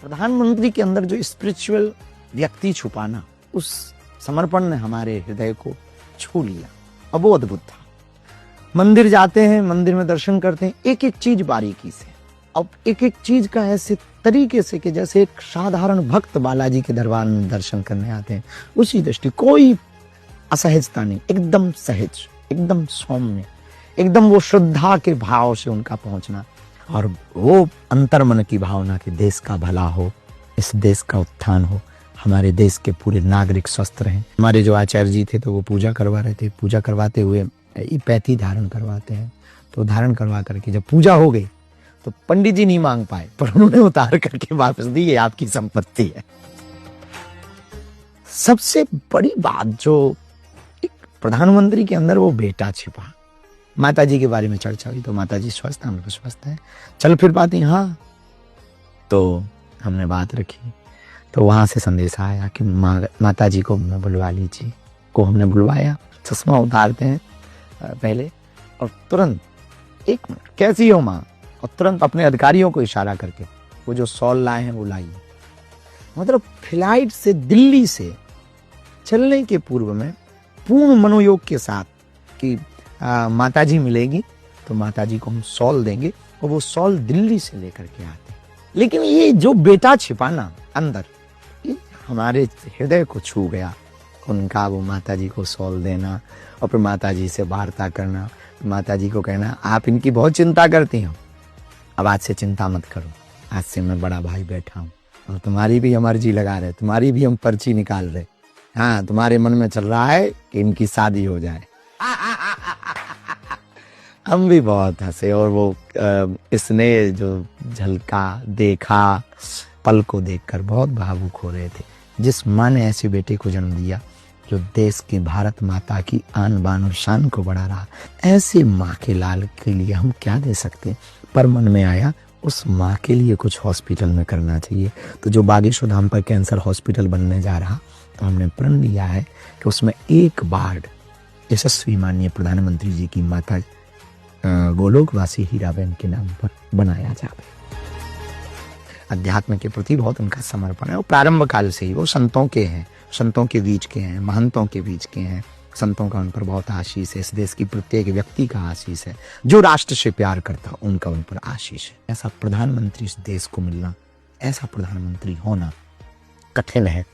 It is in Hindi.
प्रधानमंत्री के अंदर जो स्पिरिचुअल व्यक्ति छुपाना, उस समर्पण ने हमारे हृदय को छू लिया। अब वो अद्भुत था। मंदिर जाते हैं, मंदिर में दर्शन करते हैं, एक एक चीज बारीकी से, अब एक एक चीज का ऐसे तरीके से कि जैसे एक साधारण भक्त बालाजी के दरबार में दर्शन करने आते हैं, उसी दृष्टि, कोई असहजता नहीं, एकदम सहज, एकदम सौम्य, एकदम वो श्रद्धा के भाव से उनका पहुंचना, और वो अंतर्मन की भावना कि देश का भला हो, इस देश का उत्थान हो, हमारे देश के पूरे नागरिक स्वस्थ रहें। हमारे जो आचार्य जी थे तो वो पूजा करवा रहे थे, पूजा करवाते हुए पैती धारण करवाते हैं, तो धारण करवा करके जब पूजा हो गई तो पंडित जी नहीं मांग पाए, पर उन्होंने उतार करके वापस दी, ये आपकी संपत्ति है। सबसे बड़ी बात जो एक प्रधानमंत्री के अंदर वो बेटा छिपा। माता जी के बारे में चर्चा हुई तो माता जी स्वस्थ, हम स्वस्थ हैं, चल फिर बात यहाँ, तो हमने बात रखी, तो वहां से संदेश आया कि माता जी को बुलवा लीजिए। को हमने बुलवाया, चश्मा उतारते हैं पहले, और तुरंत 1 मिनट कैसी हो माँ, और तुरंत अपने अधिकारियों को इशारा करके वो जो शॉल लाए हैं वो लाइए। मतलब फ्लाइट से, दिल्ली से चलने के पूर्व में पूर्ण मनोयोग के साथ कि माता जी मिलेगी तो माता जी को हम शॉल देंगे, और वो शॉल दिल्ली से लेकर के आते। लेकिन ये जो बेटा छिपाना अंदर, ये हमारे हृदय को छू गया। उनका वो माता जी को शॉल देना, और फिर माता जी से वार्ता करना, माता जी को कहना आप इनकी बहुत चिंता करती हो, अब आज से चिंता मत करो, आज से मैं बड़ा भाई बैठा हूँ, और तुम्हारी भी हम अर्जी लगा रहे, तुम्हारी भी हम पर्ची निकाल रहे, हाँ तुम्हारे मन में चल रहा है कि इनकी शादी हो जाए। हम भी बहुत हंसे, और वो इसने जो झलका देखा, पल को देखकर बहुत भावुक हो रहे थे। जिस माँ ने ऐसे बेटे को जन्म दिया जो देश की भारत माता की आन बान और शान को बढ़ा रहा, ऐसे माँ के लाल के लिए हम क्या दे सकते। पर मन में आया उस माँ के लिए कुछ हॉस्पिटल में करना चाहिए। तो जो बागेश्वर धाम पर कैंसर हॉस्पिटल बनने जा रहा, तो हमने प्रण लिया है कि उसमें एक वार्ड यशस्वी माननीय प्रधानमंत्री जी की माता गोलोकवासी हीराबेन के नाम पर बनाया जाए। अध्यात्म के प्रति बहुत उनका समर्पण है, और प्रारंभ काल से ही वो संतों के हैं, संतों के बीच के हैं, महंतों के बीच के हैं। संतों का उन पर बहुत आशीष है, इस देश की प्रत्येक व्यक्ति का आशीष है, जो राष्ट्र से प्यार करता उनका उन पर आशीष है। ऐसा प्रधानमंत्री इस देश को मिलना, ऐसा प्रधानमंत्री होना कठिन है।